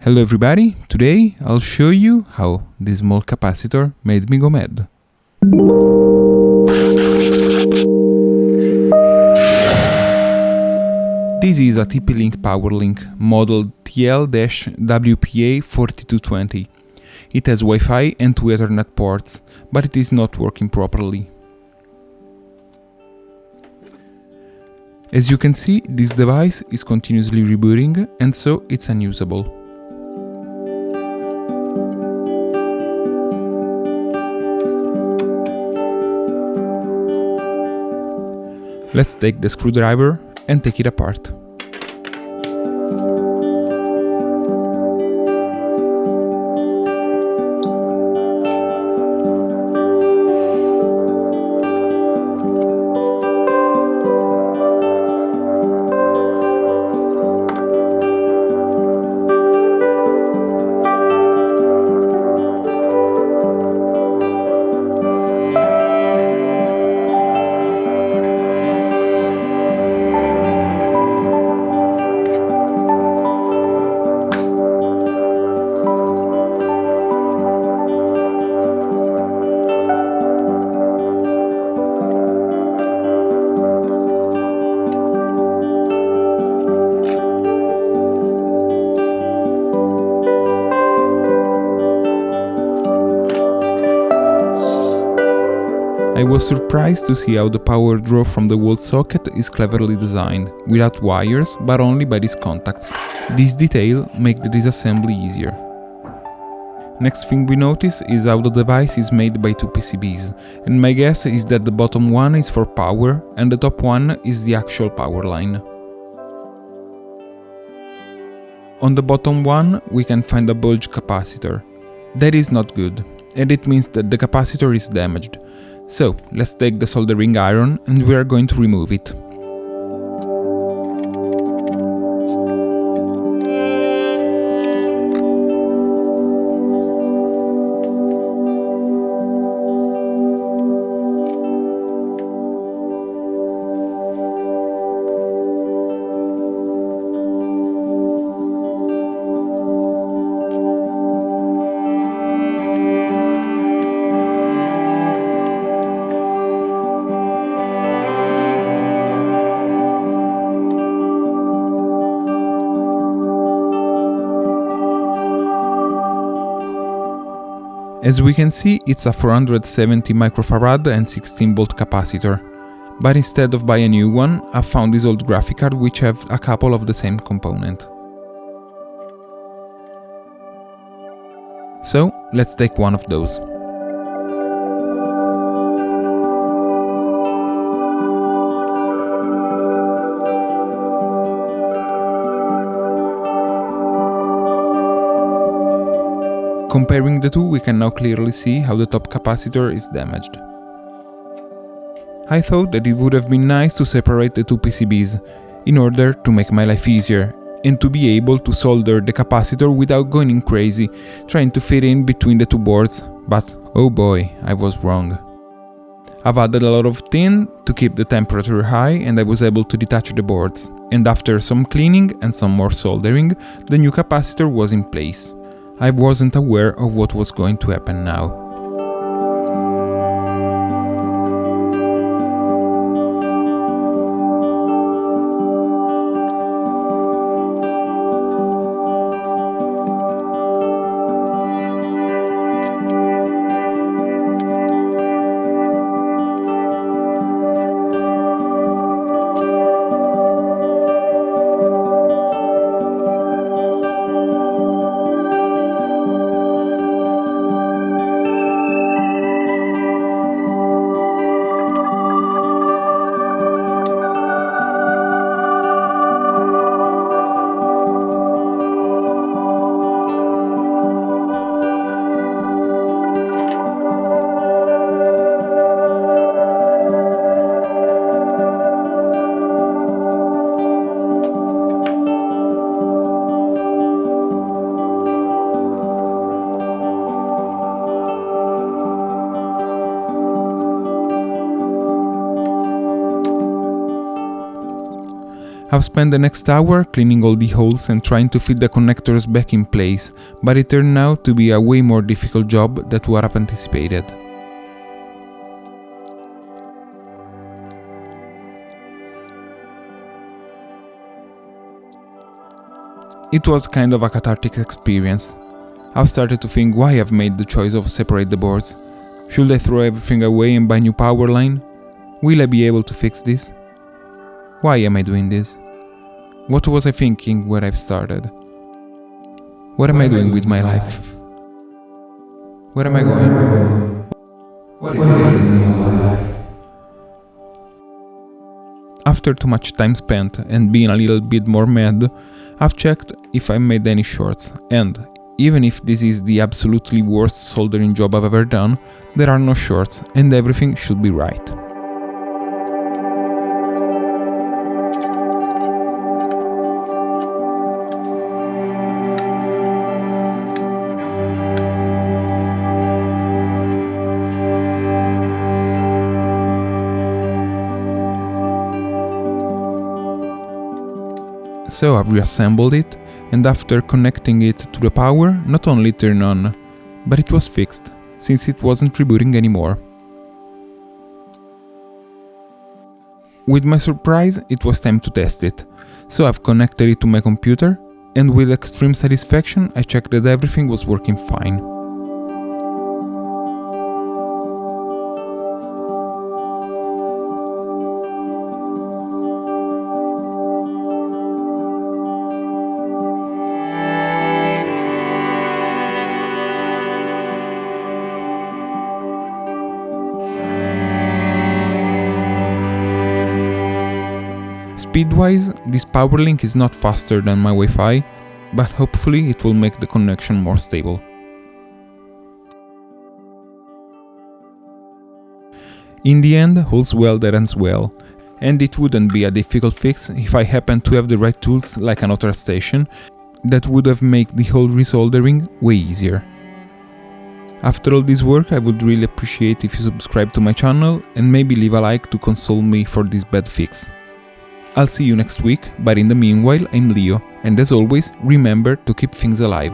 Hello everybody, today I'll show you how this small capacitor made me go mad. This is a TP-link powerlink model TL-WPA4220. It has Wi-Fi and 2 Ethernet ports, but it is not working properly. As you can see, this device is continuously rebooting and so it's unusable. Let's take the screwdriver and take it apart. I was surprised to see how the power draw from the wall socket is cleverly designed, without wires, but only by these contacts. This detail makes the disassembly easier. Next thing we notice is how the device is made by two PCBs, and my guess is that the bottom one is for power and the top one is the actual power line. On the bottom one we can find a bulge capacitor. That is not good, and it means that the capacitor is damaged. So, let's take the soldering iron and we are going to remove it. As we can see, it's a 470 microfarad and 16 volt capacitor. But instead of buying a new one, I found this old graphic card which have a couple of the same component. So, let's take one of those. Comparing the two, we can now clearly see how the top capacitor is damaged. I thought that it would have been nice to separate the two PCBs, in order to make my life easier, and to be able to solder the capacitor without going crazy, trying to fit in between the two boards, but oh boy, I was wrong. I've added a lot of tin to keep the temperature high and I was able to detach the boards, and after some cleaning and some more soldering, the new capacitor was in place. I wasn't aware of what was going to happen now. I've spent the next hour cleaning all the holes and trying to fit the connectors back in place, but it turned out to be a way more difficult job than what I've anticipated. It was kind of a cathartic experience. I've started to think why I've made the choice of separate the boards. Should I throw everything away and buy new power line? Will I be able to fix this? Why am I doing this? What was I thinking when I started? What am I doing with my life? Where am I going? What is my life? After too much time spent and being a little bit more mad, I've checked if I made any shorts, and even if this is the absolutely worst soldering job I've ever done, there are no shorts and everything should be right. So I've reassembled it, and after connecting it to the power, not only it turned on, but it was fixed, since it wasn't rebooting anymore. With my surprise, it was time to test it, so I've connected it to my computer, and with extreme satisfaction I checked that everything was working fine. Speed-wise, this power link is not faster than my Wi-Fi, but hopefully it will make the connection more stable. In the end, all's well that ends well, and it wouldn't be a difficult fix if I happened to have the right tools like an auto station that would have made the whole resoldering way easier. After all this work, I would really appreciate if you subscribe to my channel and maybe leave a like to console me for this bad fix. I'll see you next week, but in the meanwhile I'm Leo, and as always, remember to keep things alive.